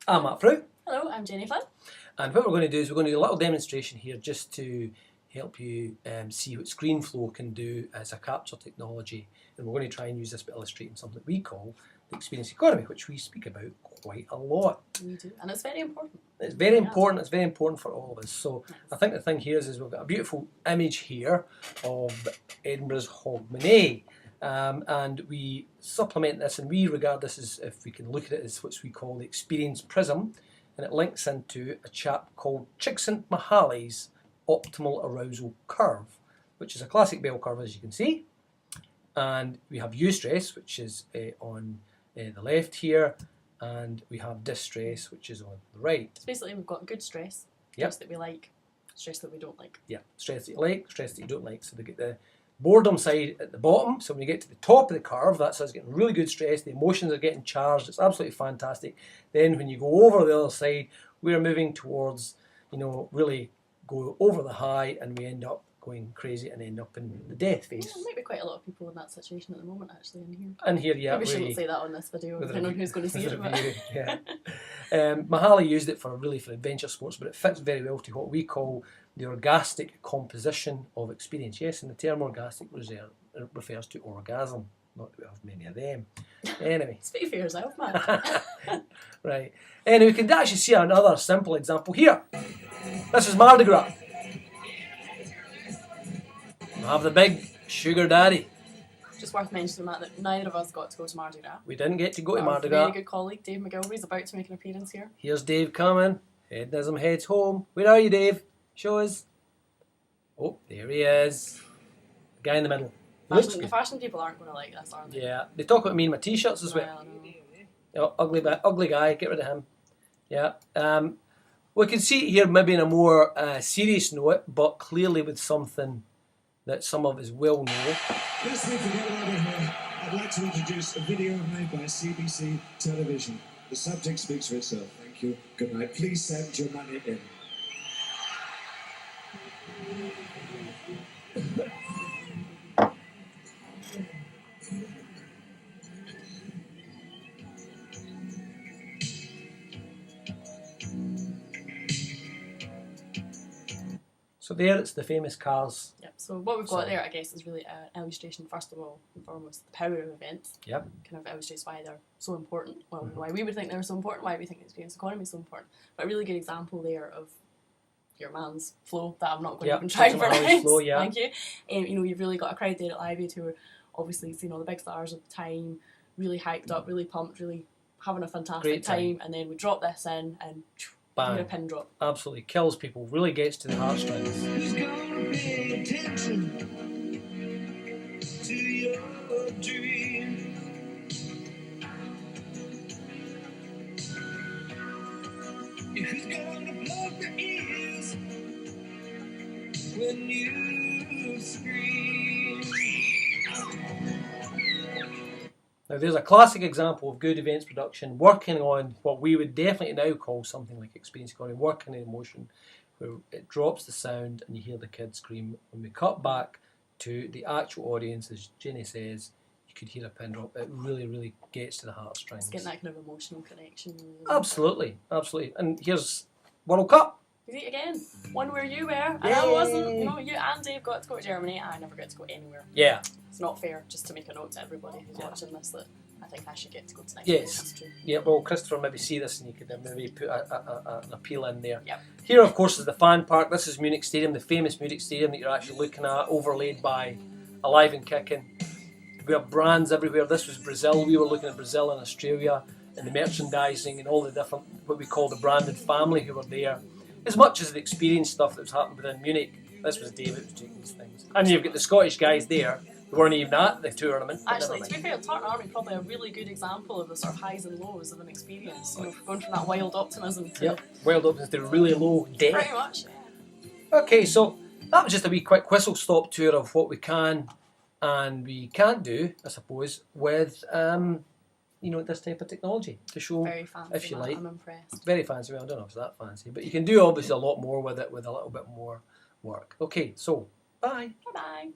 I'm Matt Frew. Hello, I'm Jenny Flynn. And what we're going to do is we're going to do a little demonstration here just to help you see what ScreenFlow can do as a capture technology. And we're going to try and use this to illustrate something that we call the experience economy, which we speak about quite a lot. We do, and it's very important. It's very important. It's very important for all of us. So I think the thing here is we've got a beautiful image here of Edinburgh's Hogmanay. And we supplement this and we regard this as, if we can look at it, as what we call the experience prism, and it links into a chap called Csikszentmihalyi's optimal arousal curve, which is a classic bell curve, as you can see. And we have eustress, which is on the left here, and we have distress, which is on the right. So basically we've got good stress, stress that we like, stress that we don't like. Yeah, stress that you like, stress that you don't like. So they get the boredom side at the bottom, so when you get to the top of the curve, that's us getting really good stress, the emotions are getting charged, it's absolutely fantastic. Then when you go over the other side, we're moving towards, really go over the high, and we end up going crazy and end up in the death phase. Yeah, there might be quite a lot of people in that situation at the moment, actually, in here. And here, yeah. Maybe we shouldn't say that on this video, depending on who's going to see it. Yeah. Mihaly used it for adventure sports, but it fits very well to what we call the orgastic composition of experience. Yes, and the term orgastic refers to orgasm. Not that we have many of them. Anyway. Speak for yourself, man. Right. Anyway, we can actually see another simple example here. This is Mardi Gras. We have the big sugar daddy. Just worth mentioning, Matt, that neither of us got to go to Mardi Gras. We didn't get to go to Our Mardi Gras. very good colleague, Dave McGilvery, is about to make an appearance here. Here's Dave coming. Hedonism heads home. Where are you, Dave? Show us. Oh, there he is. The guy in the middle. The fashion people aren't going to like this, are they? Yeah, they talk about me in my t-shirts as well. Oh, ugly guy, get rid of him. Yeah. We can see it here maybe in a more serious note, but clearly with something that some of us will know. Lest we forget while we're here, I'd like to introduce a video made by CBC Television. The subject speaks for itself. Thank you. Good night. Please send your money in. So there, it's the famous cars. Yep. So what we've got there, I guess, is really an illustration, first of all and foremost, the power of events. Yep. Kind of illustrates why they're so important. Well, why we would think they're so important, why we think the experience economy is so important. But a really good example there of your man's flow that I'm not going to even try and pronounce. Flow, yeah. Thank you. You've really got a crowd there at Live Aid who are obviously seeing all the big stars of the time, really hyped up, really pumped, really having a fantastic time. And then we drop this in and bang. A pin drop. Absolutely kills people, really gets to the heartstrings. Who's gonna pay attention to your dream? Who's gonna plug their ears when you scream? Now there's a classic example of good events production working on what we would definitely now call something like experience economy, working in emotion, where it drops the sound and you hear the kids scream. When we cut back to the actual audience, as Jenny says, you could hear a pin drop. It really, really gets to the heartstrings. It's getting that kind of emotional connection. Absolutely, absolutely. And here's World Cup. You see, again, one where you were, and I wasn't. You and Dave got to go to Germany, I never get to go anywhere. Yeah. It's not fair, just to make a note to everybody who's watching this, that I think I should get to go to next. Yes. Yeah, well, Christopher, maybe see this and you could maybe put an appeal in there. Yep. Here, of course, is the fan park. This is Munich Stadium, the famous Munich Stadium that you're actually looking at, overlaid by Alive and Kicking. We have brands everywhere. This was Brazil. We were looking at Brazil and Australia and the merchandising and all the different, what we call the branded family who were there. As much as the experience stuff that was happening within Munich, this was David who was doing these things. And you've got the Scottish guys there who weren't even at the tournament. Actually, to be fair, Tartan Army probably a really good example of the sort of highs and lows of an experience. Going from that wild optimism to wild optimism to really low death. Pretty much. Okay, so that was just a wee quick whistle-stop tour of what we can and we can't do, I suppose, with this type of technology to show. Very fancy, if you like. I'm impressed. Very fancy. Well, I don't know if it's that fancy, but you can do obviously a lot more with it with a little bit more work. Okay, so bye. Bye bye.